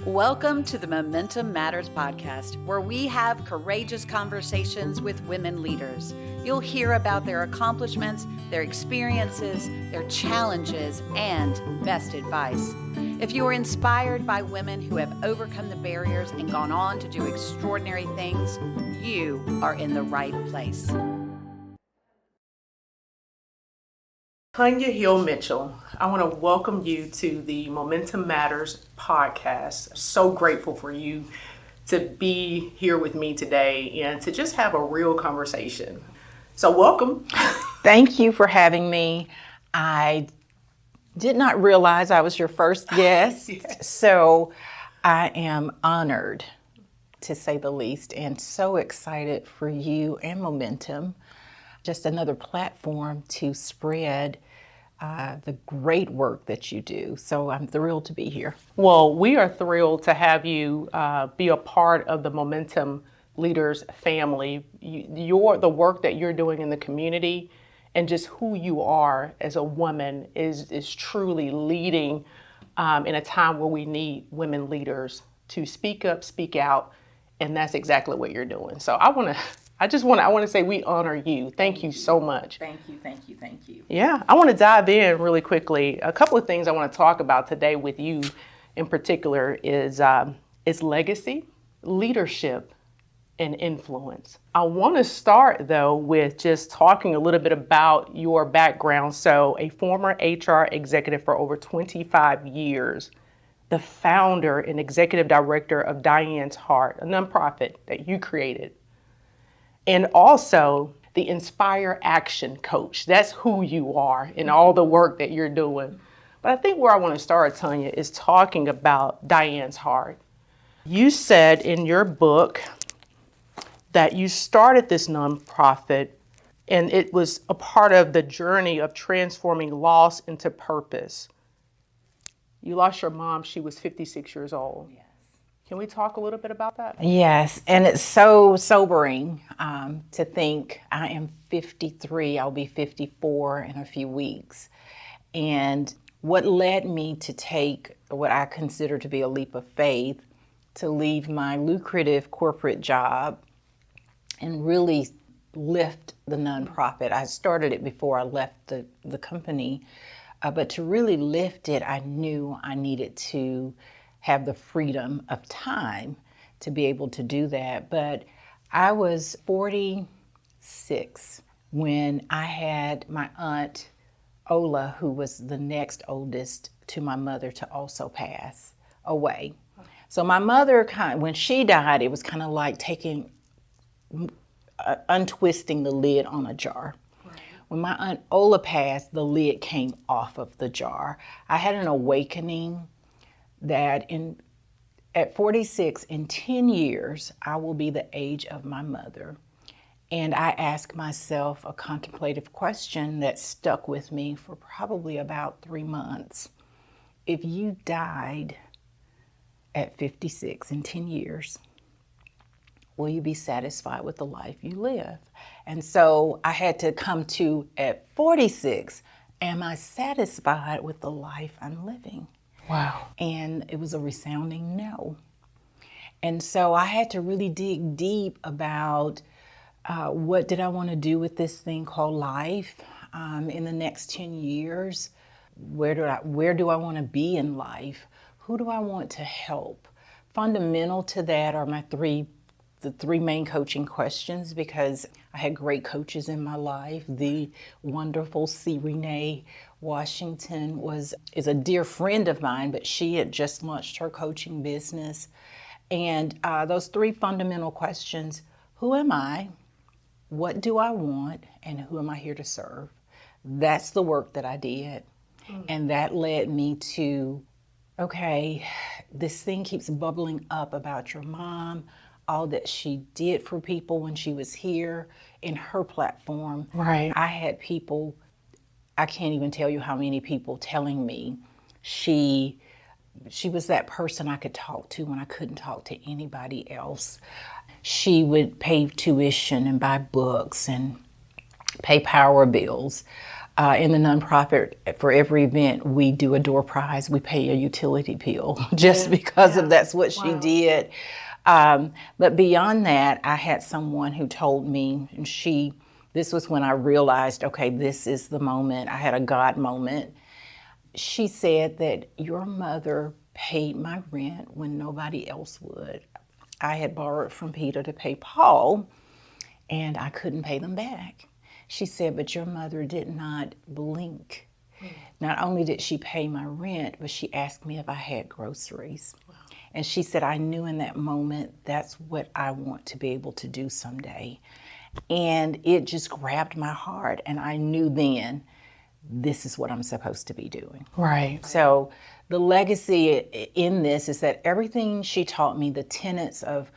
Welcome to the Momentum Matters podcast, where we have courageous conversations with women leaders. You'll hear about their accomplishments, their experiences, their challenges, and best advice. If you are inspired by women who have overcome the barriers and gone on to do extraordinary things, you are in the right place. Tonya Hill Mitchell, I want to welcome you to the Momentum Matters podcast. So grateful for you to be here with me today and to just have a real conversation. So welcome. Thank you for having me. I did not realize I was your first guest, Yes. So I am honored, to say the least, and so excited for you and Momentum. Just another platform to spread the great work that you do. So I'm thrilled to be here. Well, we are thrilled to have you be a part of the Momentum Leaders family. The work that you're doing in the community and just who you are as a woman is truly leading in a time where we need women leaders to speak up, speak out, and that's exactly what you're doing. So I want to say we honor you. Thank you so much. Thank you. Yeah, I want to dive in really quickly. A couple of things I want to talk about today with you in particular is legacy, leadership, and influence. I want to start though with just talking a little bit about your background. So a former HR executive for over 25 years, the founder and executive director of Diane's Heart, a nonprofit that you created. And also the Inspire Action Coach. That's who you are in all the work that you're doing. But I think where I want to start, Tonya, is talking about Diane's Heart. You said in your book that you started this nonprofit and it was a part of the journey of transforming loss into purpose. You lost your mom, she was 56 years old. Yes. Can we talk a little bit about that? Yes, and it's so sobering to think I am 53, I'll be 54 in a few weeks. And what led me to take what I consider to be a leap of faith, to leave my lucrative corporate job and really lift the nonprofit. I started it before I left the company, but to really lift it, I knew I needed to have the freedom of time to be able to do that. But I was 46 when I had my aunt Ola, who was the next oldest to my mother, to also pass away. So my mother, when she died, it was kind of like untwisting the lid on a jar. When my aunt Ola passed, the lid came off of the jar. I had an awakening that at 46, in 10 years, I will be the age of my mother. And I asked myself a contemplative question that stuck with me for probably about 3 months. If you died at 56 in 10 years, will you be satisfied with the life you live? And so I had to come to, at 46, am I satisfied with the life I'm living? Wow. And it was a resounding no. And so I had to really dig deep about what did I want to do with this thing called life in the next 10 years? Where do I want to be in life? Who do I want to help? Fundamental to that are the three main coaching questions, because I had great coaches in my life. The wonderful C. Renee Washington is a dear friend of mine, but she had just launched her coaching business. And those three fundamental questions: who am I? What do I want? And who am I here to serve? That's the work that I did. And that led me to, okay, this thing keeps bubbling up about your mom, all that she did for people when she was here in her platform. Right. I had people, I can't even tell you how many people telling me she was that person I could talk to when I couldn't talk to anybody else. She would pay tuition and buy books and pay power bills. In the nonprofit, for every event, we do a door prize. We pay a utility bill just because of that's what she did. But beyond that, I had someone who told me, and this was when I realized, okay, this is the moment. I had a God moment. She said that your mother paid my rent when nobody else would. I had borrowed from Peter to pay Paul, and I couldn't pay them back. She said, but your mother did not blink. Not only did she pay my rent, but she asked me if I had groceries. Wow. And she said, I knew in that moment, that's what I want to be able to do someday. And it just grabbed my heart. And I knew then, this is what I'm supposed to be doing. Right. So the legacy in this is that everything she taught me, the tenets of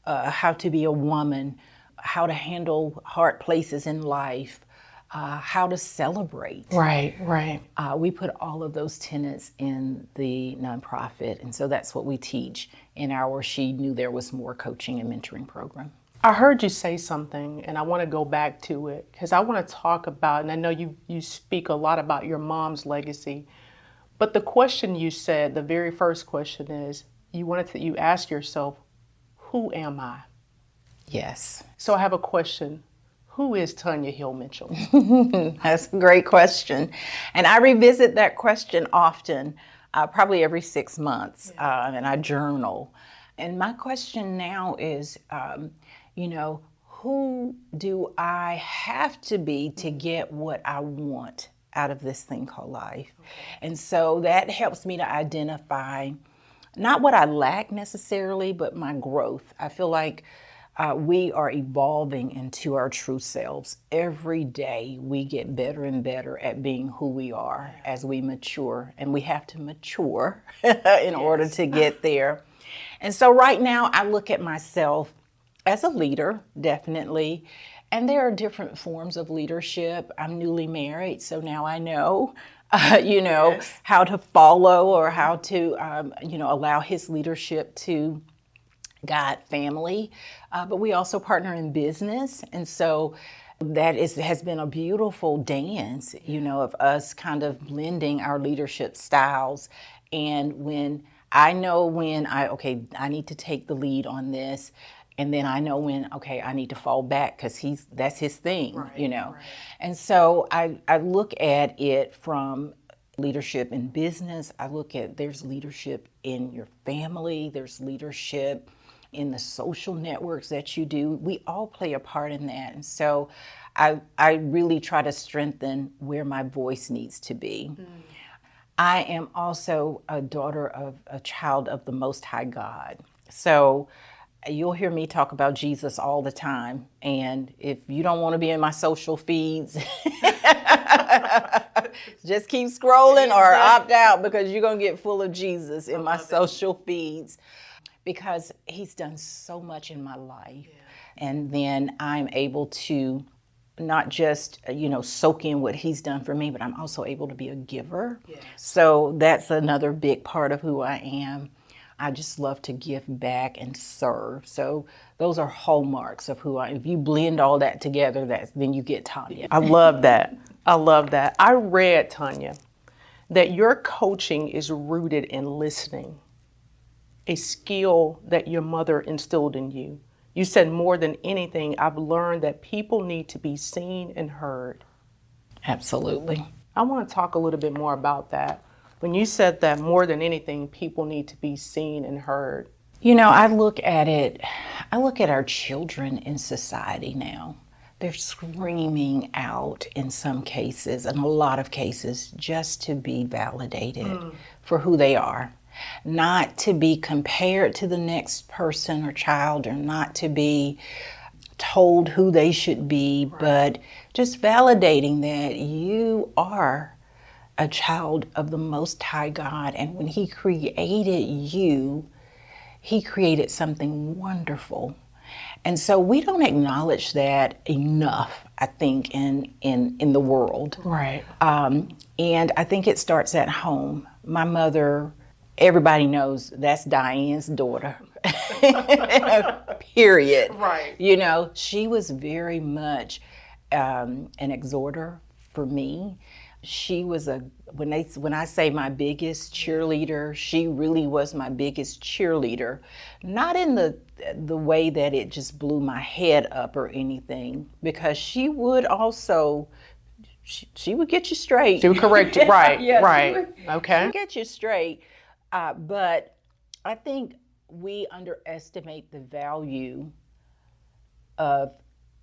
how to be a woman, how to handle hard places in life, how to celebrate. Right, right. We put all of those tenets in the nonprofit, and so that's what we teach in our She Knew There Was More coaching and mentoring program. I heard you say something, and I want to go back to it because I want to talk about, and I know you speak a lot about your mom's legacy, but the question you said, the very first question is, you ask yourself, who am I? Yes. So I have a question. Who is Tonya Hill Mitchell? That's a great question. And I revisit that question often, probably every 6 months, and I journal. And my question now is, who do I have to be to get what I want out of this thing called life? Okay. And so that helps me to identify not what I lack necessarily, but my growth. I feel like we are evolving into our true selves. Every day we get better and better at being who we are as we mature, and we have to mature in order to get there. And so right now I look at myself as a leader, definitely, and there are different forms of leadership. I'm newly married, so now I know how to follow or how to, allow his leadership to guide family. But we also partner in business. And so that has been a beautiful dance, of us kind of blending our leadership styles. And when I need to take the lead on this. And then I know when, I need to fall back because that's his thing, Right. And so I look at it from leadership in business. I look at there's leadership in your family. There's leadership in the social networks that you do. We all play a part in that. And so I really try to strengthen where my voice needs to be. Mm. I am also a daughter of a child of the Most High God. So you'll hear me talk about Jesus all the time. And if you don't want to be in my social feeds, just keep scrolling or opt out because you're going to get full of Jesus in my social feeds because he's done so much in my life. Yeah. And then I'm able to not just, soak in what he's done for me, but I'm also able to be a giver. Yes. So that's another big part of who I am. I just love to give back and serve. So those are hallmarks of who I am. If you blend all that together, then you get Tonya. I love that. I read, Tonya, that your coaching is rooted in listening, a skill that your mother instilled in you. You said more than anything, I've learned that people need to be seen and heard. Absolutely. I want to talk a little bit more about that. When you said that more than anything, people need to be seen and heard. I look at our children in society now. They're screaming out in some cases, in a lot of cases, just to be validated for who they are. Not to be compared to the next person or child, or not to be told who they should be, right. But just validating that you are a child of the Most High God. And when he created you, he created something wonderful. And so we don't acknowledge that enough, I think, in the world. Right. And I think it starts at home. My mother, everybody knows that's Diane's daughter. Period. Right. She was very much an exhorter, for me. She was when I say my biggest cheerleader, she really was my biggest cheerleader. Not in the way that it just blew my head up or anything, because she would also, she would get you straight. She would correct you, right, Yeah, right, she okay. would get you straight. But I think we underestimate the value of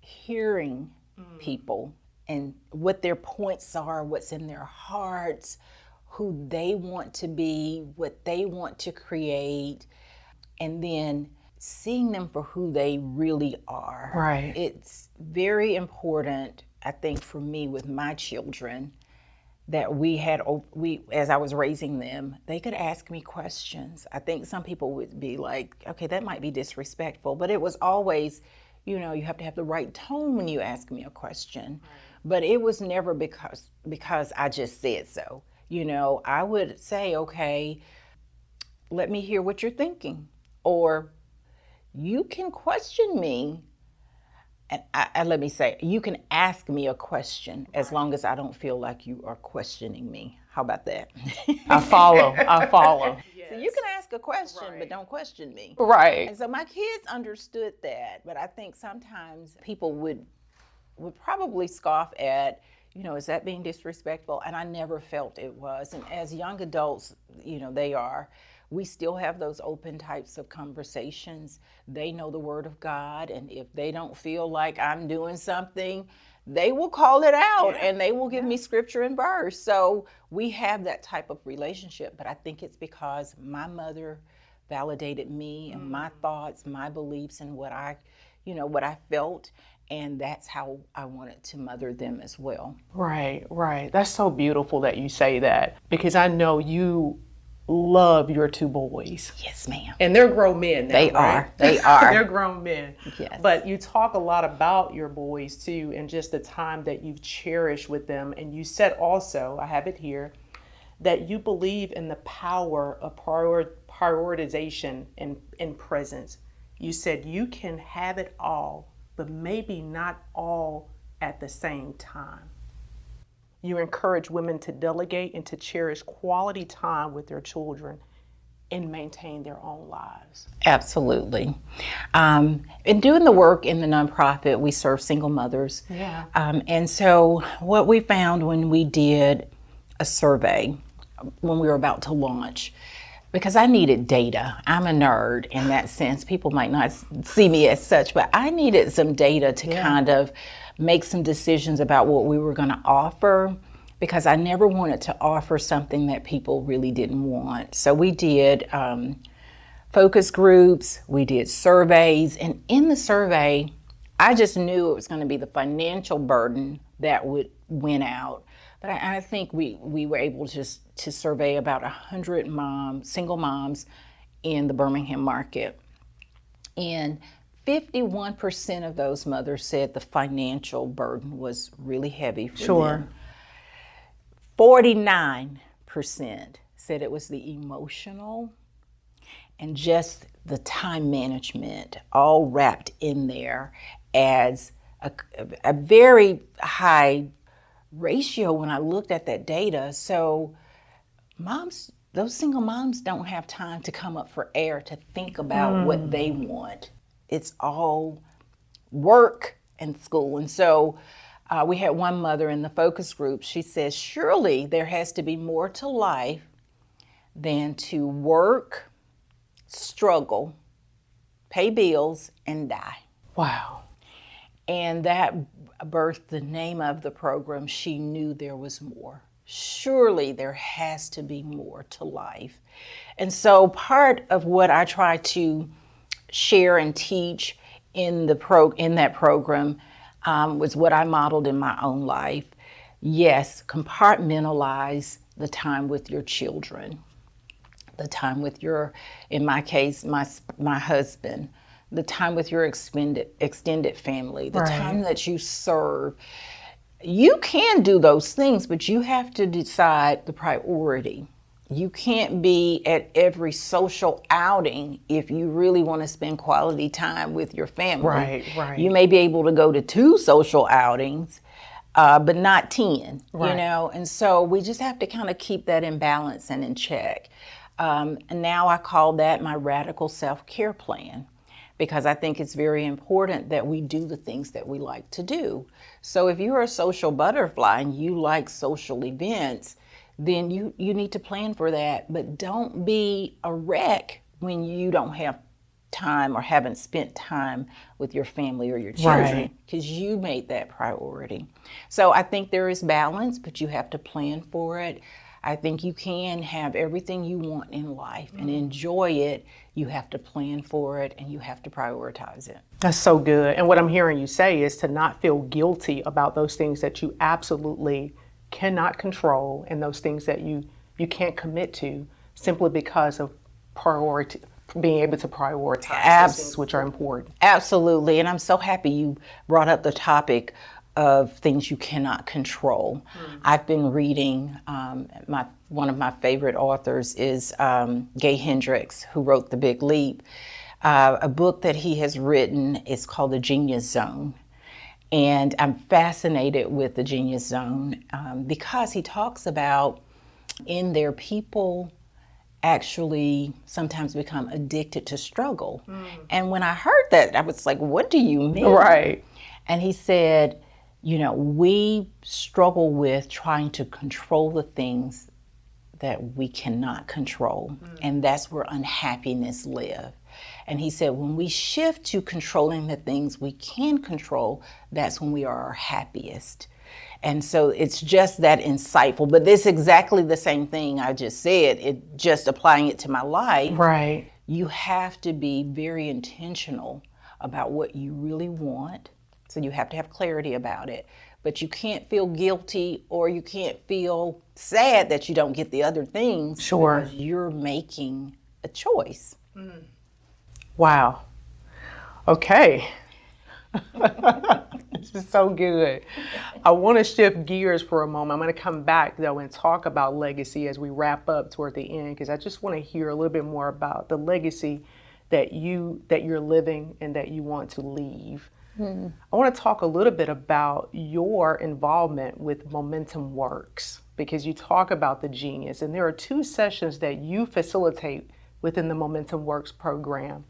hearing people and what their points are, what's in their hearts, who they want to be, what they want to create, and then seeing them for who they really are. Right. It's very important, I think, for me with my children, that we, as I was raising them, they could ask me questions. I think some people would be like, okay, that might be disrespectful, but it was always, you have to have the right tone when you ask me a question. Right. But it was never because I just said so. I would say, okay, let me hear what you're thinking. Or you can question me. And let me say, you can ask me a question as long as I don't feel like you are questioning me. How about that? I follow. Yes. So you can ask a question, right, but don't question me. Right. And so my kids understood that, but I think sometimes people would probably scoff at, is that being disrespectful? And I never felt it was. And as young adults, we still have those open types of conversations. They know the Word of God, and if they don't feel like I'm doing something, they will call it out, and they will give me scripture and verse. So we have that type of relationship, but I think it's because my mother validated me and my thoughts, my beliefs, and what I felt, and that's how I wanted to mother them as well. Right. That's so beautiful that you say that, because I know you love your two boys. Yes, ma'am. And they're grown men now, They right? They are. They're grown men. Yes. But you talk a lot about your boys too, and just the time that you've cherished with them. And you said also, I have it here, that you believe in the power of prioritization and presence. You said you can have it all, but maybe not all at the same time. You encourage women to delegate and to cherish quality time with their children and maintain their own lives. Absolutely. In doing the work in the nonprofit, we serve single mothers. Yeah. And so what we found when we did a survey, when we were about to launch, because I needed data. I'm a nerd in that sense. People might not see me as such, but I needed some data to kind of make some decisions about what we were going to offer, because I never wanted to offer something that people really didn't want. So we did focus groups, we did surveys, and in the survey, I just knew it was going to be the financial burden that would win out. But I think we were able to survey about 100 single moms in the Birmingham market. And 51% of those mothers said the financial burden was really heavy for them. 49% said it was the emotional and just the time management, all wrapped in there as a very high ratio when I looked at that data. So those single moms don't have time to come up for air to think about what they want. It's all work and school. And so we had one mother in the focus group. She says, surely there has to be more to life than to work, struggle, pay bills, and die. Wow. And that birthed the name of the program. She knew there was more. Surely there has to be more to life. And so part of what I try to share and teach in that program was what I modeled in my own life. Yes, compartmentalize the time with your children, the time with in my case, my husband, the time with your extended family, the time that you serve. You can do those things, but you have to decide the priority. You can't be at every social outing if you really want to spend quality time with your family. Right. You may be able to go to 2 social outings, but not 10, Right. you know? And so we just have to kind of keep that in balance and in check. And now I call that my radical self-care plan, because I think it's very important that we do the things that we like to do. So if you're a social butterfly and you like social events, then you need to plan for that. But don't be a wreck when you don't have time or haven't spent time with your family or your children, Right. because you made that priority. So I think there is balance, but you have to plan for it. I think you can have everything you want in life and enjoy it. You have to plan for it and you have to prioritize it. That's so good. And what I'm hearing you say is to not feel guilty about those things that you absolutely cannot control and those things that you can't commit to simply because of priority, being able to prioritize those things which are important. Absolutely. And I'm so happy you brought up the topic of things you cannot control. I've been reading, one of my favorite authors is Gay Hendricks, who wrote The Big Leap. A book that he has written is called The Genius Zone. And I'm fascinated with the Genius Zone because he talks about in there people actually sometimes become addicted to struggle. And when I heard that, I was like, what do you mean? Right. And he said, you know, we struggle with trying to control the things that we cannot control. And that's where unhappiness lives. And he said, when we shift to controlling the things we can control, that's when we are our happiest. And so it's just that insightful. But it's exactly the same thing I just said, it just applying it to my life. Right. You have to be very intentional about what you really want. So you have to have clarity about it. But you can't feel guilty or you can't feel sad that you don't get the other things. Sure. Because you're making a choice. Wow. Okay. This is so good. I want to shift gears for a moment. I'm going to come back though and talk about legacy as we wrap up toward the end, because I just want to hear a little bit more about the legacy that you're living and that you want to leave. I want to talk a little bit about your involvement with Momentum Works, because you talk about the genius, and there are 2 sessions that you facilitate within the Momentum Works program: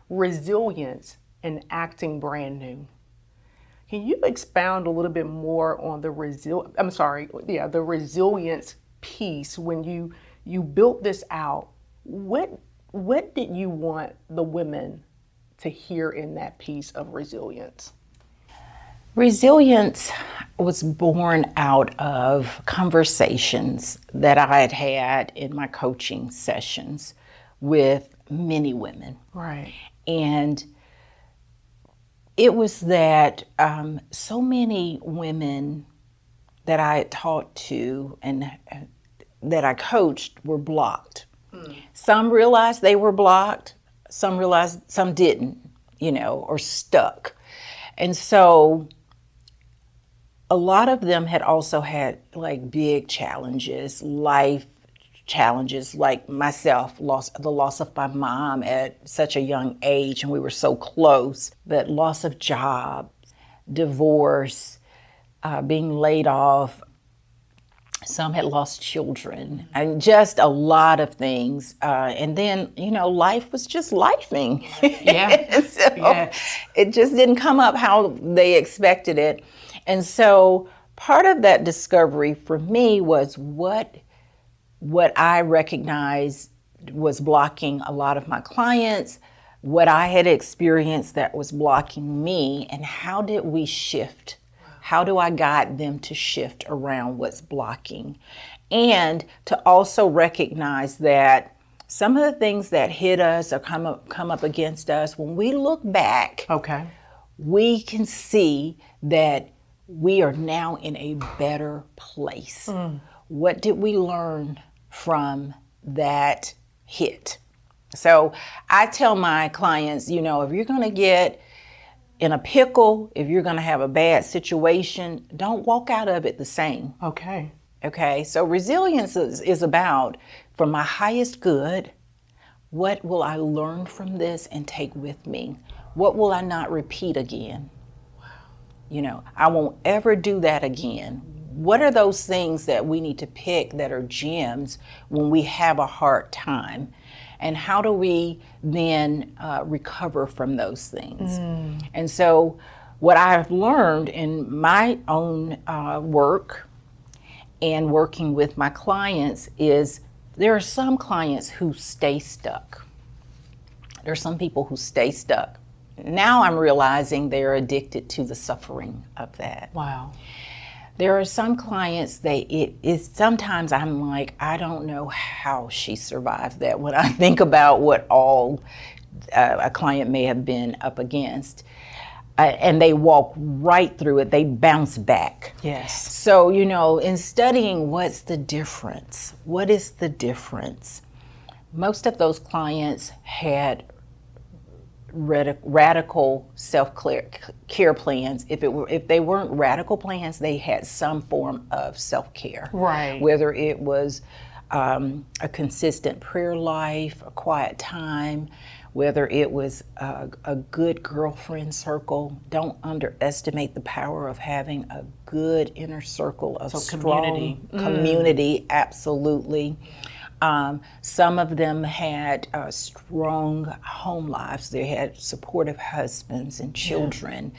resilience and acting brand new. Can you expound a little bit more on the resilience piece? When you built this out, what did you want the women to hear in that piece of resilience? Resilience was born out of conversations that I had had in my coaching sessions with many women. Right. And it was that so many women that I had taught to and that I coached were blocked. Some realized they were blocked, some realized some didn't, you know, or stuck. And so a lot of them had also had like big challenges, life challenges, like myself, the loss of my mom at such a young age, and we were so close, but loss of job, divorce, being laid off. Some had lost children, and just a lot of things. And then, you know, life was just lifing. Yeah. So Yes. it just didn't come up how they expected it. And so part of that discovery for me was what I recognized was blocking a lot of my clients, what I had experienced that was blocking me, and how did we shift? How do I guide them to shift around what's blocking? And to also recognize that some of the things that hit us or come up against us, when we look back, Okay. we can see that we are now in a better place. What did we learn from that hit? So I tell my clients, you know, if you're going to get in a pickle, if you're going to have a bad situation, don't walk out of it the same. Okay. Okay, so resilience is about, for my highest good, what will I learn from this and take with me? What will I not repeat again? I won't ever do that again. What are those things that we need to pick that are gems when we have a hard time? And how do we then recover from those things? And so what I've learned in my own work and working with my clients is there are some clients who stay stuck. There are some people who stay stuck. Now I'm realizing they're addicted to the suffering of that. Wow. There are some clients sometimes I'm like, I don't know how she survived that when I think about what all a client may have been up against. And they walk right through it. They bounce back. Yes. So, in studying what's the difference, what is the difference? Most of those clients had radical self-care plans. If they weren't radical plans, they had some form of self-care. Right. Whether it was a consistent prayer life, a quiet time, whether it was a good girlfriend circle. Don't underestimate the power of having a good inner circle of strong community. Absolutely. Some of them had strong home lives. They had supportive husbands and children,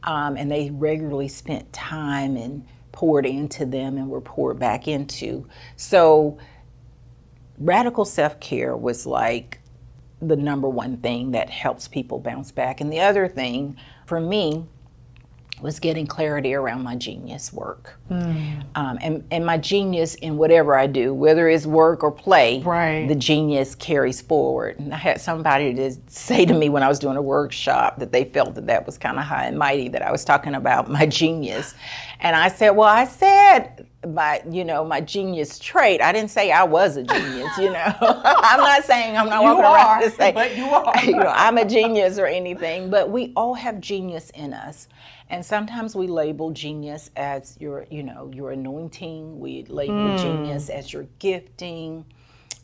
and they regularly spent time and poured into them and were poured back into. So radical self-care was like the number one thing that helps people bounce back. And the other thing for me was getting clarity around my genius work. And my genius in whatever I do, whether it's work or play, the genius carries forward. And I had somebody to say to me when I was doing a workshop that they felt that was kind of high and mighty, that I was talking about my genius. And I said, well, I said my genius trait. I didn't say I was a genius, I'm not saying I'm not walking around to say, but you are. I'm a genius or anything, but we all have genius in us. And sometimes we label genius as your anointing. We label genius as your gifting,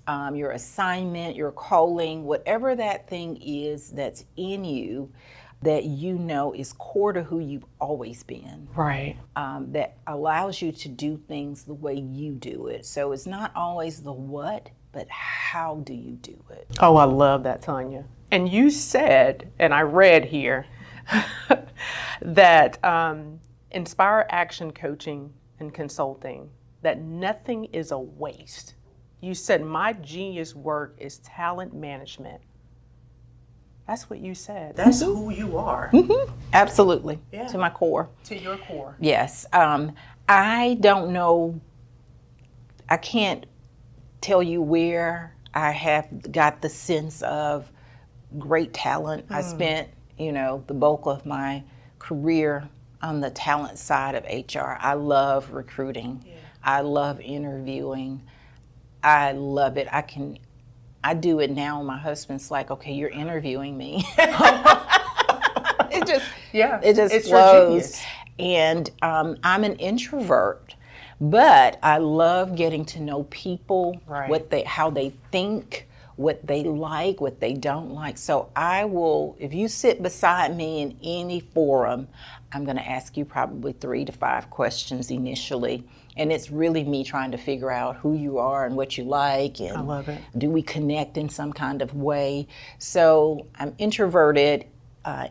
your assignment, your calling, whatever that thing is that's in you that is core to who you've always been. Right. That allows you to do things the way you do it. So it's not always the what, but how do you do it? Oh, I love that, Tonya. And you said, and I read here, that Inspire Action Coaching and Consulting, that nothing is a waste. You said my genius work is talent management. That's what you said. That's who you are. Absolutely. Yeah. To my core. To your core. Yes. I don't know, I can't tell you where I have got the sense of great talent. I spent, the bulk of my career on the talent side of HR. I love recruiting. Yeah. I love interviewing. I love it. I do it now. My husband's like, okay, you're interviewing me. It just flows. And I'm an introvert, but I love getting to know people, how they think, what they like, what they don't like. So I will, if you sit beside me in any forum, I'm going to ask you probably 3 to 5 questions initially. And it's really me trying to figure out who you are and what you like. And I love it. Do we connect in some kind of way? So I'm introverted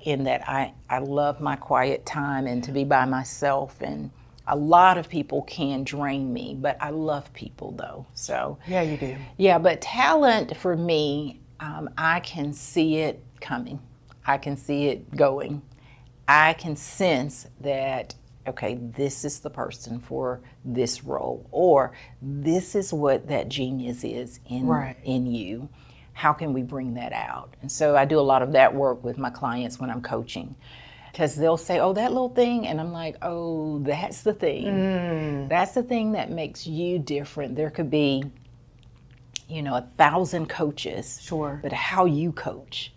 in that I love my quiet time and to be by myself. And a lot of people can drain me, but I love people though. So yeah, you do. Yeah, but talent for me, I can see it coming. I can see it going. I can sense that, okay, this is the person for this role, or this is what that genius is in you. How can we bring that out? And so I do a lot of that work with my clients when I'm coaching, because they'll say, oh, that little thing. And I'm like, oh, that's the thing. That's the thing that makes you different. There could be, 1,000 coaches. Sure. But how you coach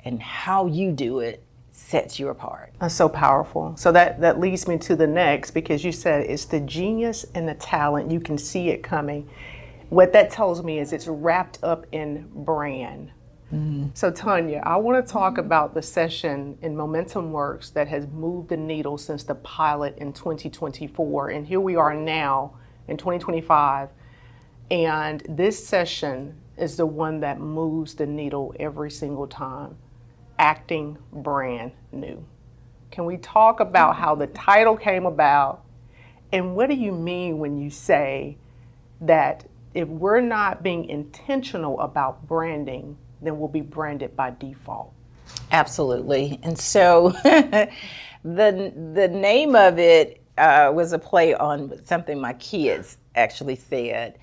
and how you do it sets you apart. That's so powerful. So that leads me to the next, because you said it's the genius and the talent. You can see it coming. What that tells me is it's wrapped up in brand. So Tonya, I want to talk about the session in Momentum Works that has moved the needle since the pilot in 2024. And here we are now in 2025. And this session is the one that moves the needle every single time. Acting brand new. Can we talk about how the title came about? And what do you mean when you say that if we're not being intentional about branding, then we'll be branded by default? Absolutely. And so the name of it was a play on something my kids actually said.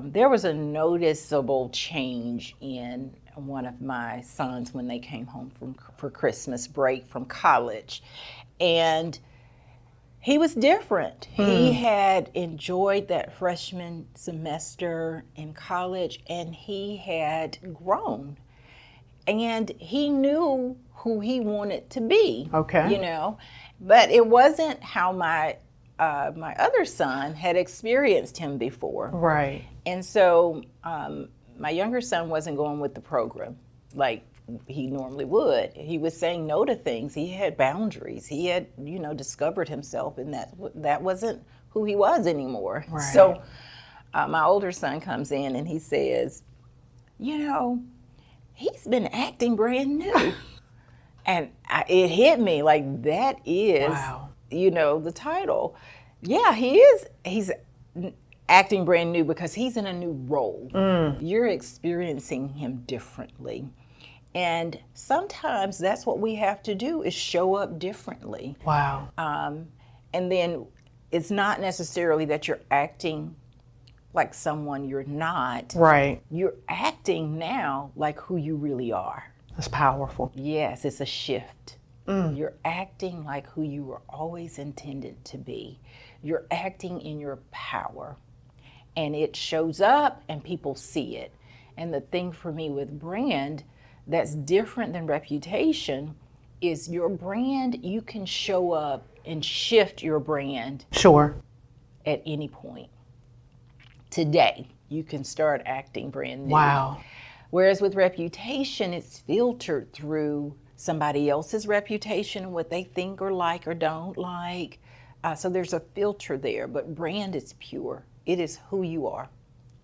There was a noticeable change in one of my sons when they came home for Christmas break from college. And he was different. He had enjoyed that freshman semester in college, and he had grown. And he knew who he wanted to be. Okay. You know, but it wasn't how my other son had experienced him before. Right. And so my younger son wasn't going with the program like he normally would. He was saying no to things. He had boundaries. He had, discovered himself, and that wasn't who he was anymore. Right. So my older son comes in and he says, he's been acting brand new. And it hit me like that is, wow. The title. Yeah, he is. He's acting brand new because he's in a new role. You're experiencing him differently. And sometimes that's what we have to do is show up differently. Wow. And then it's not necessarily that you're acting like someone you're not. Right. You're acting now like who you really are. That's powerful. Yes, it's a shift. You're acting like who you were always intended to be. You're acting in your power. And it shows up and people see it. And the thing for me with brand that's different than reputation is your brand, you can show up and shift your brand. Sure. At any point. Today, you can start acting brand new. Wow. Whereas with reputation, it's filtered through somebody else's reputation, what they think or like or don't like. So there's a filter there, but brand is pure. It is who you are.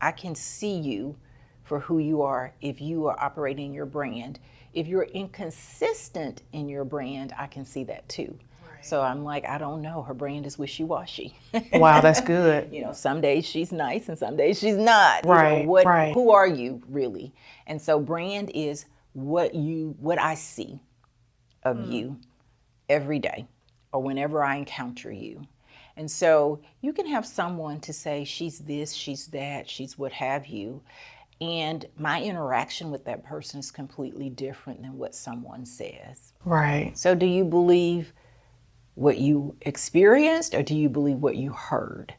I can see you for who you are if you are operating your brand. If you're inconsistent in your brand, I can see that too. Right. So I'm like, I don't know, her brand is wishy-washy. Wow, that's good. Some days she's nice and some days she's not. Right, right. Who are you really? And so brand is what I see of you every day or whenever I encounter you. And so you can have someone to say she's this, she's that, she's what have you. And my interaction with that person is completely different than what someone says. Right. So do you believe what you experienced or do you believe what you heard?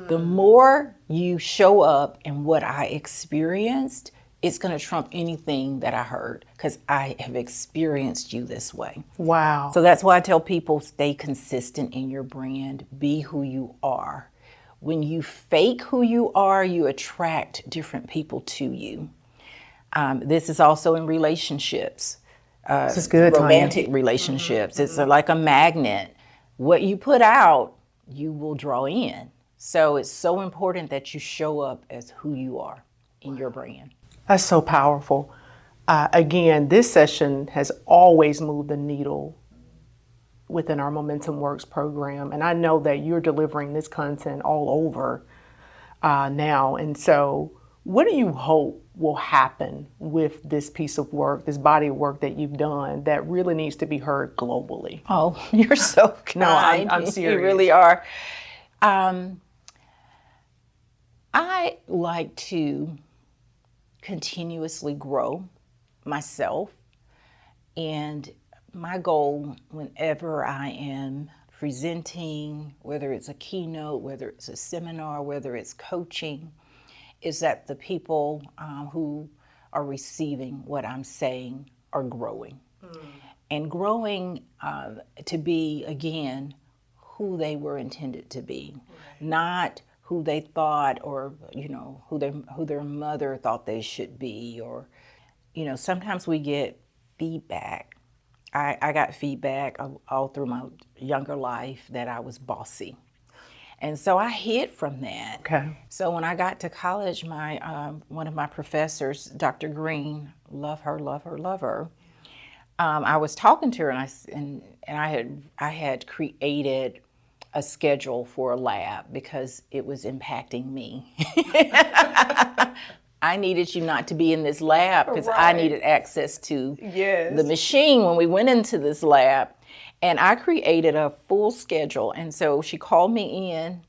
The more you show up in what I experienced, it's going to trump anything that I heard because I have experienced you this way. Wow. So that's why I tell people stay consistent in your brand, be who you are. When you fake who you are, you attract different people to you. This is also in relationships. This is good, romantic relationships. It's like a magnet. What you put out, you will draw in. So it's so important that you show up as who you are in your brand. That's so powerful. Again, this session has always moved the needle within our Momentum Works program. And I know that you're delivering this content all over now. And so what do you hope will happen with this piece of work, this body of work that you've done that really needs to be heard globally? Oh, you're so kind. No, I'm serious. You really are. I like to continuously grow myself, and my goal whenever I am presenting, whether it's a keynote, whether it's a seminar, whether it's coaching, is that the people who are receiving what I'm saying are growing. And growing to be, again, who they were intended to be, not who they thought or, who their mother thought they should be, or, sometimes we get feedback. I got feedback all through my younger life that I was bossy. And so I hid from that. Okay. So when I got to college, my one of my professors, Dr. Green, love her, love her, love her. I was talking to her, and I had created a schedule for a lab because it was impacting me. I needed you not to be in this lab because I needed access to the machine when we went into this lab. And I created a full schedule. And so she called me in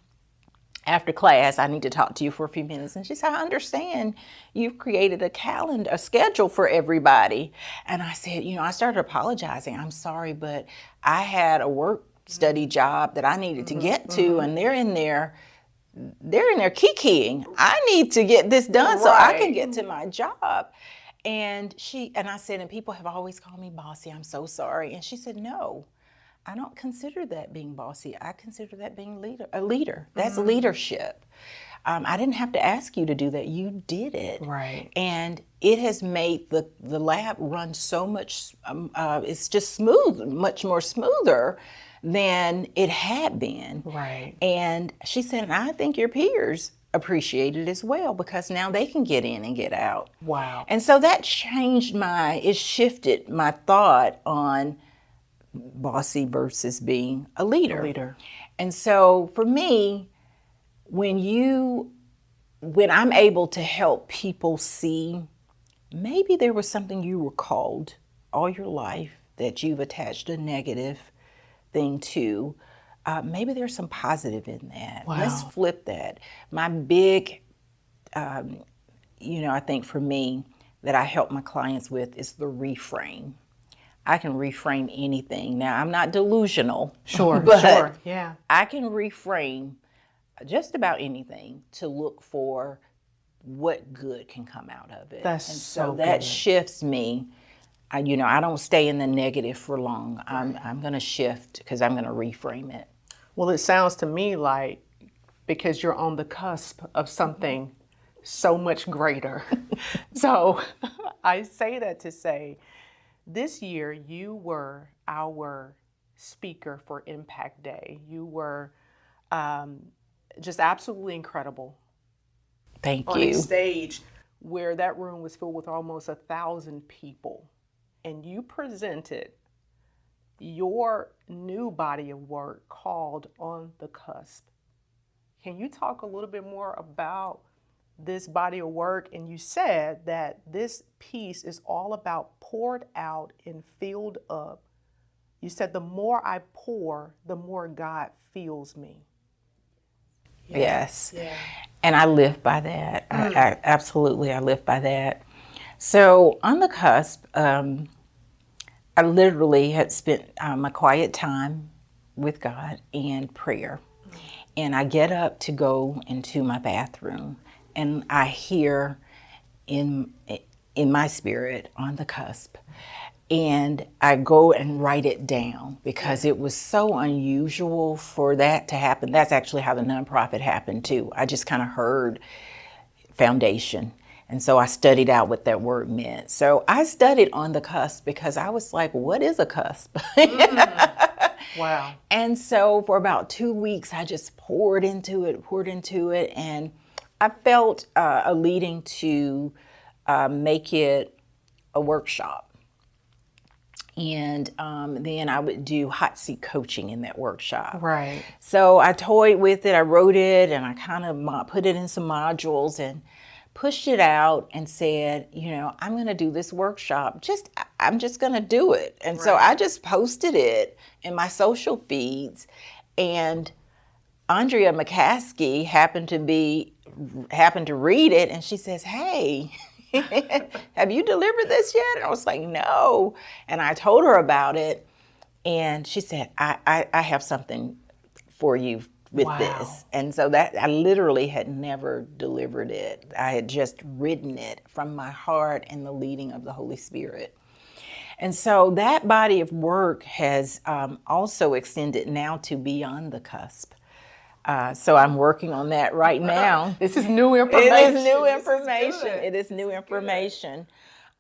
after class. I need to talk to you for a few minutes. And she said, I understand you've created a schedule for everybody. And I said, I started apologizing. I'm sorry, but I had a work study job that I needed to get to, and they're in there kikiing. I need to get this done so I can get to my job. And I said, and people have always called me bossy. I'm so sorry. And she said, no, I don't consider that being bossy. I consider that being a leader. That's leadership. I didn't have to ask you to do that. You did it. Right. And it has made the lab run so much, it's just smooth, much more smoother than it had been. Right. And she said, and I think your peers appreciate it as well because now they can get in and get out. Wow. And so that it shifted my thought on bossy versus being a leader. And so for me, when I'm able to help people see maybe there was something you were called all your life that you've attached a negative thing to, maybe there's some positive in that. Wow. Let's flip that. My big, I think for me that I help my clients with is the reframe. I can reframe anything. Now, I'm not delusional. Sure, but yeah. I can reframe just about anything to look for what good can come out of it. So that good. shifts me. I don't stay in the negative for long. I'm going to shift because I'm going to reframe it. Well, it sounds to me like because you're on the cusp of something so much greater. So I say that to say, this year you were our speaker for Impact Day. You were just absolutely incredible. Thank you. On a stage where that room was filled with almost 1,000 people. And you presented your new body of work called On the Cusp. Can you talk a little bit more about this body of work? And you said that this piece is all about poured out and filled up. You said the more I pour, the more God fills me. Yes. Yeah. And I live by that. I absolutely, I live by that. So on the cusp, I literally had spent my quiet time with God and prayer. And I get up to go into my bathroom and I hear in my spirit, on the cusp. And I go and write it down because it was so unusual for that to happen. That's actually how the nonprofit happened too. I just kind of heard foundation. And so I studied out what that word meant. So I studied on the cusp because I was like, what is a cusp? Wow. And so for about 2 weeks, I just poured into it. And I felt a leading to make it a workshop. And then I would do hot seat coaching in that workshop. Right. So I toyed with it, I wrote it, and I kind of put it in some modules and pushed it out and said, I'm going to do this workshop. I'm just going to do it. And so I just posted it in my social feeds. And Andrea McCaskey happened to read it, and she says, hey, have you delivered this yet? And I was like, no. And I told her about it. And she said, I have something for you with this. And so that I literally had never delivered it. I had just written it from my heart and the leading of the Holy Spirit. And so that body of work has also extended now to Beyond the Cusp. So I'm working on that right now. This is new information. It is new information. It is new information.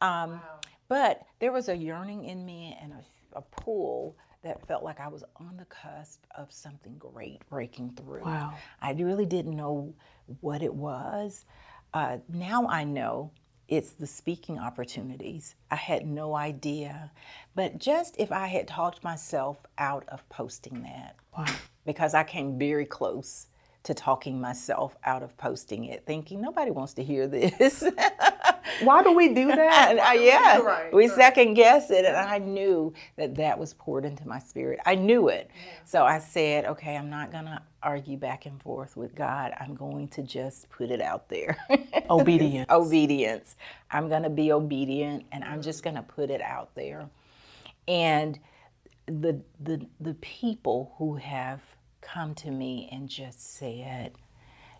But there was a yearning in me and a pull that felt like I was on the cusp of something great breaking through. Wow. I really didn't know what it was. Now I know it's the speaking opportunities. I had no idea. But just if I had talked myself out of posting that, because I came very close to talking myself out of posting it, thinking nobody wants to hear this. Why do we do that? Yeah, Right, we second guess it, and I knew that was poured into my spirit. I knew it. So I said, okay, I'm not going to argue back and forth with God. I'm going to just put it out there. Obedience. I'm going to be obedient, and I'm just going to put it out there. And the people who have come to me and just said,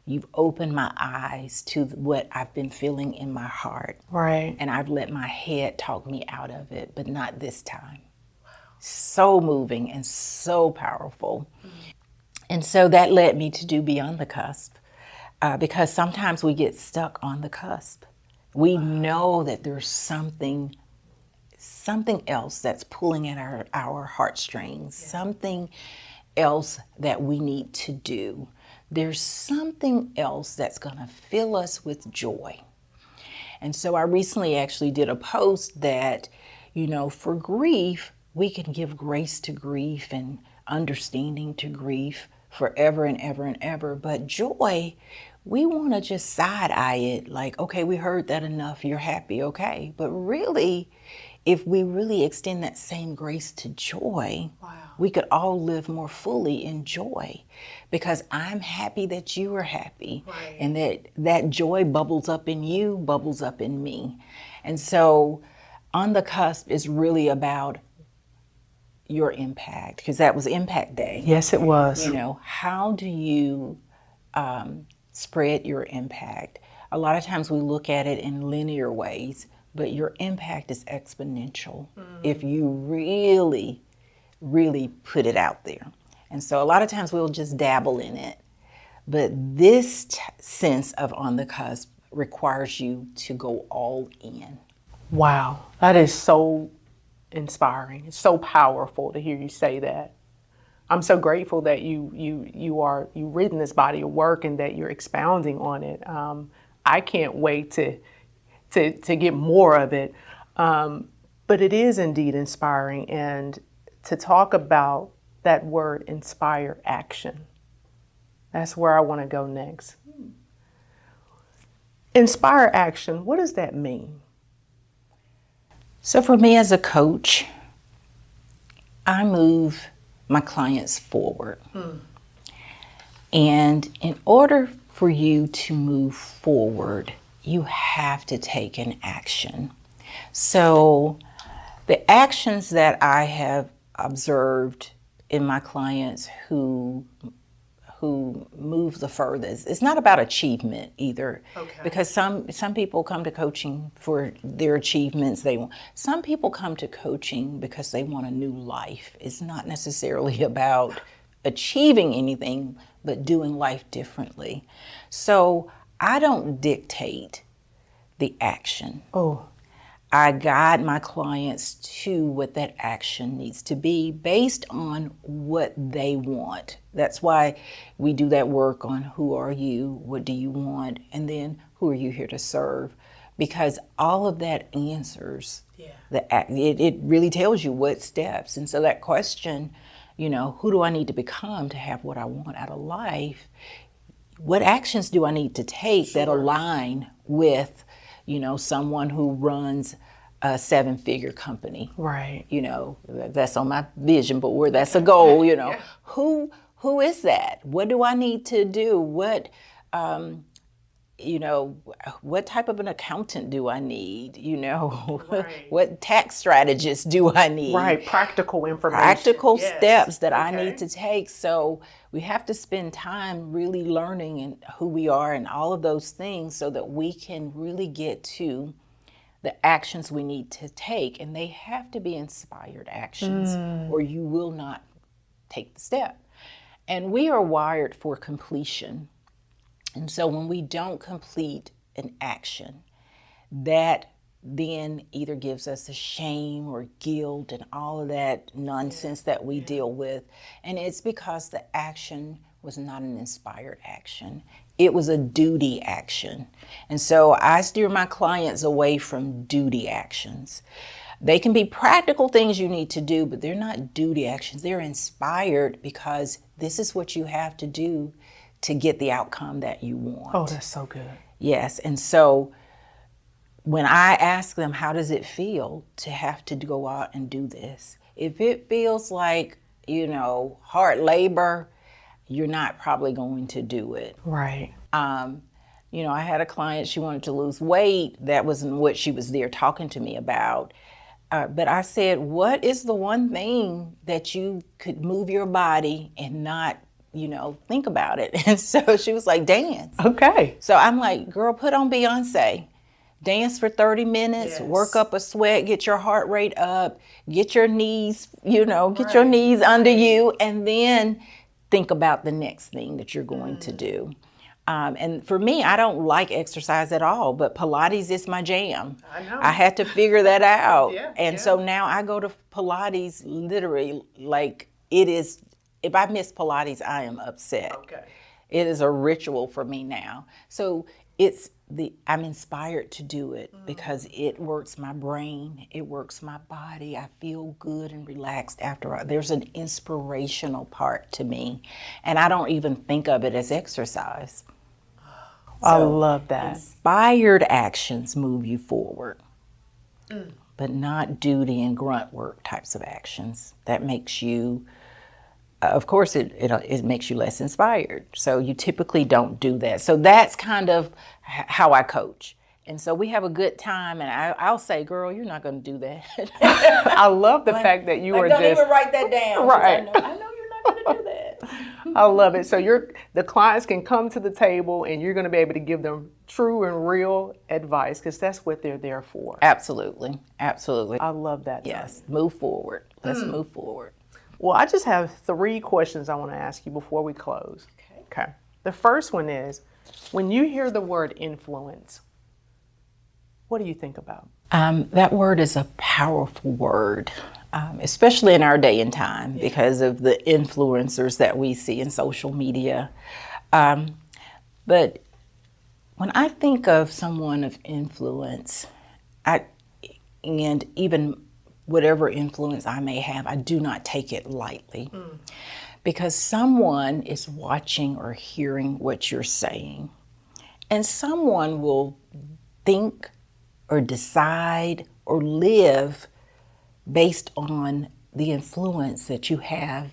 you've opened my eyes to what I've been feeling in my heart. Right. And I've let my head talk me out of it, but not this time. Wow. So moving and so powerful. And so that led me to do Beyond the Cusp, because sometimes we get stuck on the cusp. We know that there's something else that's pulling at our heartstrings, something else that we need to do. There's something else that's going to fill us with joy. And so I recently actually did a post that, for grief, we can give grace to grief and understanding to grief forever and ever and ever. But joy, we want to just side eye it like, okay, we heard that enough, you're happy, okay. But really, if we really extend that same grace to joy, we could all live more fully in joy, because I'm happy that you are happy, and that joy bubbles up in you, bubbles up in me. And so On the Cusp is really about your impact, because that was Impact Day. Yes, it was. How do you spread your impact? A lot of times we look at it in linear ways, but your impact is exponential if you really, really put it out there. And so a lot of times we'll just dabble in it. But this sense of On the Cusp requires you to go all in. Wow, that is so inspiring. It's so powerful to hear you say that. I'm so grateful that you've written this body of work and that you're expounding on it. I can't wait to get more of it. But it is indeed inspiring, and to talk about that word, inspire action. That's where I want to go next. Inspire action, what does that mean? So for me as a coach, I move my clients forward. And in order for you to move forward, you have to take an action. So the actions that I have observed in my clients who move the furthest, it's not about achievement either. Okay. Because some people come to coaching for their achievements. Some people come to coaching because they want a new life. It's not necessarily about achieving anything, but doing life differently. So I don't dictate the action. I guide my clients to what that action needs to be based on what they want. That's why we do that work on who are you, what do you want, and then who are you here to serve? Because all of that answers, it really tells you what steps. And so that question, who do I need to become to have what I want out of life? What actions do I need to take that align with someone who runs a 7-figure company? Right. That's on my vision board. That's a goal, Who is that? What do I need to do? What type of an accountant do I need? What tax strategist do I need? Right, practical information. Practical steps that I need to take. So we have to spend time really learning and who we are and all of those things so that we can really get to the actions we need to take. And they have to be inspired actions or you will not take the step. And we are wired for completion. And so when we don't complete an action, that then either gives us a shame or guilt and all of that nonsense that we deal with. And it's because the action was not an inspired action. It was a duty action. And so I steer my clients away from duty actions. They can be practical things you need to do, but they're not duty actions. They're inspired because this is what you have to do to get the outcome that you want. Oh, that's so good. Yes. And so when I ask them, how does it feel to have to go out and do this? If it feels like, hard labor, you're not probably going to do it. Right. I had a client, she wanted to lose weight. That wasn't what she was there talking to me about. But I said, what is the one thing that you could move your body and not, think about it? And so she was like, dance. Okay. So I'm like, girl, put on Beyonce. Dance for 30 minutes, work up a sweat, get your heart rate up, get your knees, get your knees under you, and then think about the next thing that you're going to do. And for me, I don't like exercise at all, but Pilates is my jam. I know. I had to figure that out. Yeah. So now I go to Pilates literally like it is, if I miss Pilates, I am upset. Okay. It is a ritual for me now. So I'm inspired to do it because it works my brain, it works my body. I feel good and relaxed after. There's an inspirational part to me, and I don't even think of it as exercise. I love that. Inspired actions move you forward, but not duty and grunt work types of actions. That makes you, of course, it makes you less inspired. So you typically don't do that. So that's kind of how I coach. And so we have a good time, and I'll say, girl, you're not going to do that. I love the fact that you are don't just... even write that down. Right. I know you're not going to do that. I love it. So the clients can come to the table and you're going to be able to give them true and real advice because that's what they're there for. Absolutely. Absolutely. I love that. Yes. Move forward. Let's move forward. Well, I just have 3 questions I want to ask you before we close. Okay. The first one is, when you hear the word influence, what do you think about? That word is a powerful word, especially in our day and time because of the influencers that we see in social media. But when I think of someone of influence, and even whatever influence I may have, I do not take it lightly because someone is watching or hearing what you're saying, and someone will think or decide or live based on the influence that you have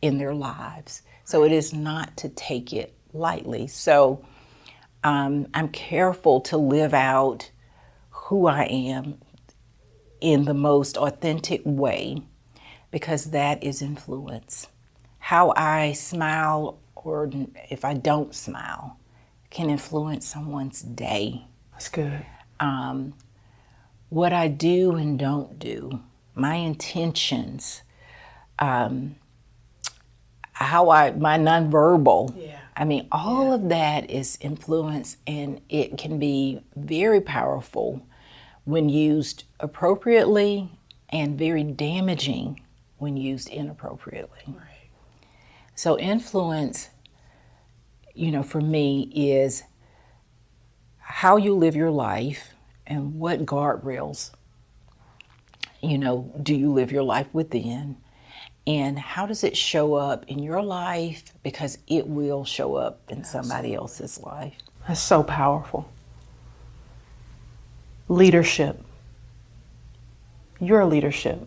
in their lives. So it is not to take it lightly. So I'm careful to live out who I am in the most authentic way because that is influence. How I smile or if I don't smile can influence someone's day. That's good. What I do and don't do, my intentions, my nonverbal. Yeah. I mean, all of that is influence, and it can be very powerful when used appropriately and very damaging when used inappropriately. Right. So influence, for me is how you live your life and what guardrails, do you live your life within, and how does it show up in your life, because it will show up in somebody else's life. That's so powerful. Leadership. Your leadership.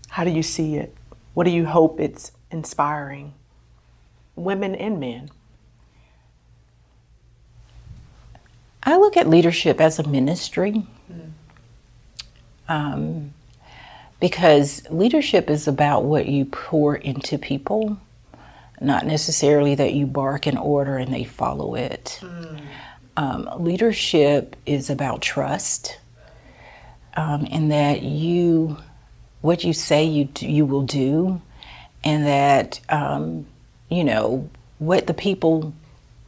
How do you see it? What do you hope it's inspiring? Women and men. I look at leadership as a ministry because leadership is about what you pour into people, not necessarily that you bark an order and they follow it. Leadership is about trust, and that what you say you will do, and that what the people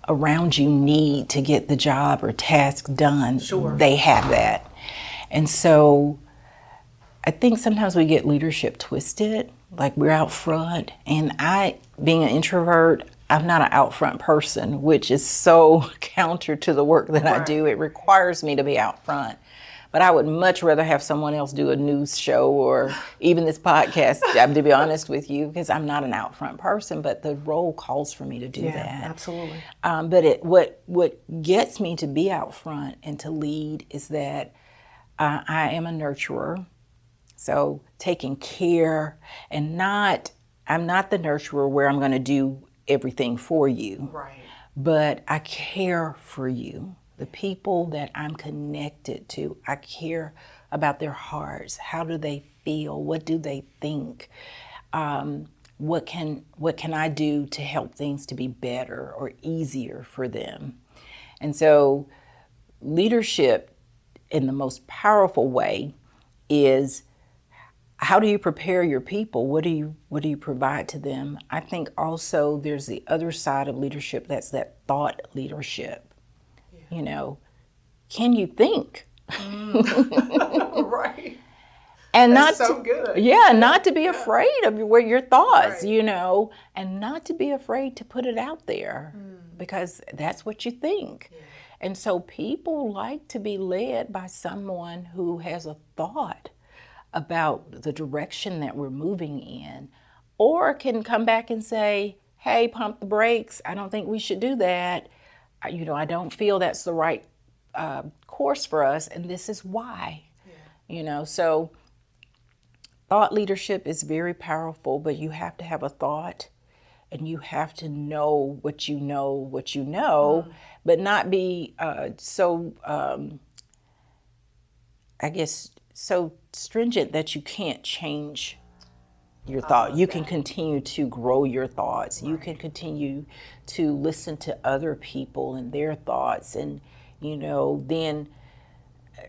around you need to get the job or task done, they have that. And so I think sometimes we get leadership twisted, like we're out front. And I, being an introvert, I'm not an out front person, which is so counter to the work that I do. It requires me to be out front. But I would much rather have someone else do a news show or even this podcast, to be honest with you, because I'm not an out front person, but the role calls for me to do that. Absolutely. But what gets me to be out front and to lead is that I am a nurturer. So taking care and I'm not the nurturer where I'm going to do everything for you. Right. But I care for you. The people that I'm connected to, I care about their hearts. How do they feel? What do they think? What can I do to help things to be better or easier for them? And so leadership in the most powerful way is, how do you prepare your people? What do you provide to them? I think also there's the other side of leadership, that's that thought leadership. You know, can you think? Right. And That's so good. Yeah, not to be afraid of your thoughts, you know, and not to be afraid to put it out there because that's what you think. Yeah. And so people like to be led by someone who has a thought about the direction that we're moving in, or can come back and say, hey, pump the brakes. I don't think we should do that. You know, I don't feel that's the right course for us, and this is why. Yeah. You know, so thought leadership is very powerful, but you have to have a thought, and you have to know, but not be so stringent that you can't change your thought. You can continue to grow your thoughts. Right. You can continue to listen to other people and their thoughts, and, you know, then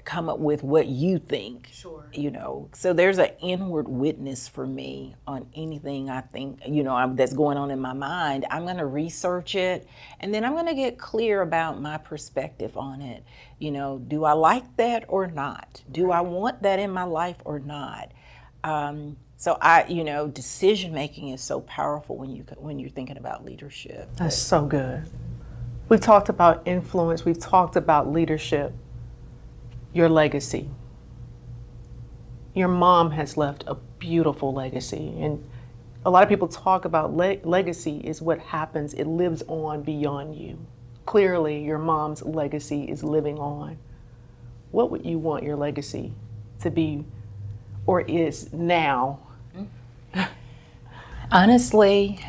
come up with what you think. Sure. You know, so there's an inward witness for me on anything I think, you know, that's going on in my mind. I'm going to research it, and then I'm going to get clear about my perspective on it. You know, do I like that or not? Do I want that in my life or not? So decision making is so powerful when you're thinking about leadership. That's so good. We've talked about influence. We've talked about leadership. Your legacy. Your mom has left a beautiful legacy, and a lot of people talk about legacy is what happens. It lives on beyond you. Clearly, your mom's legacy is living on. What would you want your legacy to be, or is now? Honestly,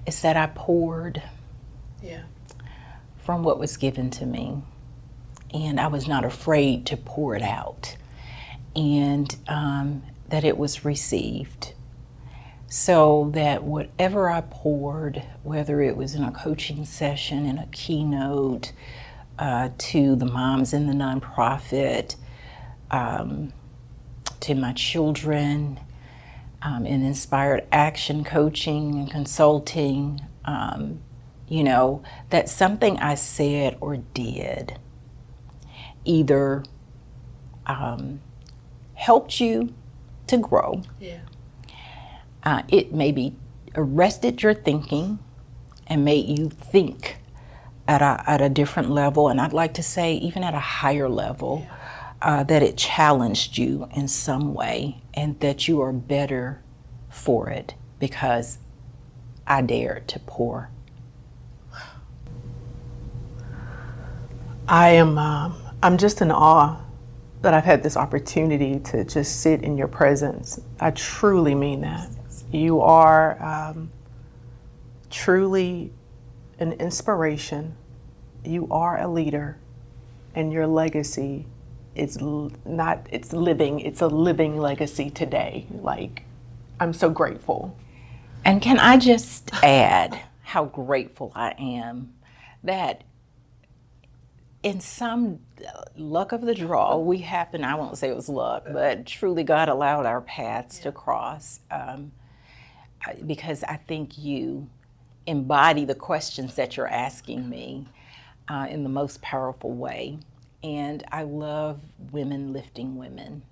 it's that I poured from what was given to me, and I was not afraid to pour it out, and that it was received. So that whatever I poured, whether it was in a coaching session, in a keynote, to the moms in the nonprofit, to my children, in inspired action coaching and consulting, you know, that something I said or did either helped you to grow. Yeah. It maybe arrested your thinking and made you think at a different level, and I'd like to say even at a higher level, that it challenged you in some way, and that you are better for it because I dared to pour. I'm just in awe that I've had this opportunity to just sit in your presence. I truly mean that. You are truly an inspiration. You are a leader, and your legacy it's living. It's a living legacy today. Like, I'm so grateful. And can I just add how grateful I am that in some luck of the draw, I won't say it was luck, but truly God allowed our paths to cross. Because I think you embody the questions that you're asking me in the most powerful way. And I love women lifting women.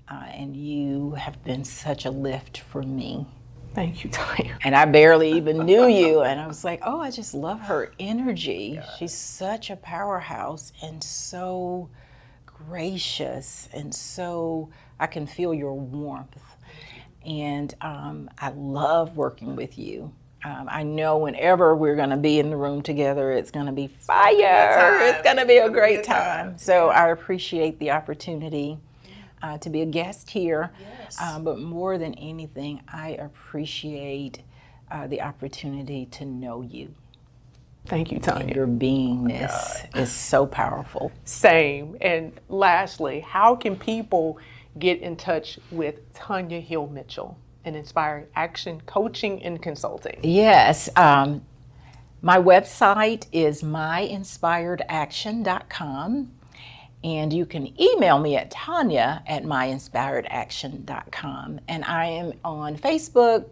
And you have been such a lift for me. Thank you, Tonya. And I barely even knew you. And I was like, oh, I just love her energy. Yeah. She's such a powerhouse and so gracious. And so I can feel your warmth. And I love working with you. I know whenever we're going to be in the room together, it's going to be fire. It's going to be a great time. So I appreciate the opportunity to be a guest here. Yes. But more than anything, I appreciate the opportunity to know you. Thank you, Tonya. And your beingness is so powerful. Same. And lastly, how can people get in touch with Tonya Hill Mitchell and Inspired Action Coaching and Consulting? Yes. My website is myinspiredaction.com. And you can email me at Tonya@myinspiredaction.com. And I am on Facebook,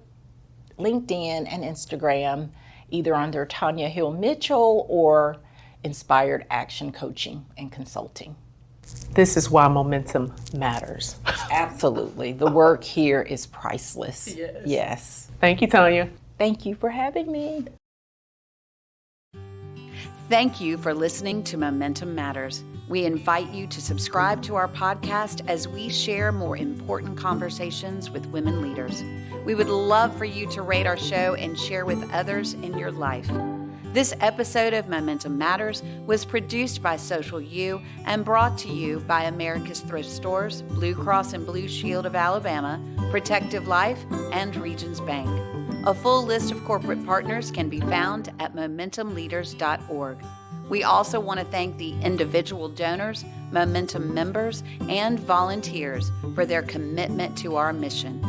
LinkedIn, and Instagram, either under Tonya Hill Mitchell or Inspired Action Coaching and Consulting. This is why momentum matters. Absolutely. The work here is priceless. Yes. Thank you, Tonya. Thank you for having me. Thank you for listening to Momentum Matters. We invite you to subscribe to our podcast as we share more important conversations with women leaders. We would love for you to rate our show and share with others in your life. This episode of Momentum Matters was produced by Social U and brought to you by America's Thrift Stores, Blue Cross and Blue Shield of Alabama, Protective Life, and Regions Bank. A full list of corporate partners can be found at momentumleaders.org. We also want to thank the individual donors, Momentum members, and volunteers for their commitment to our mission.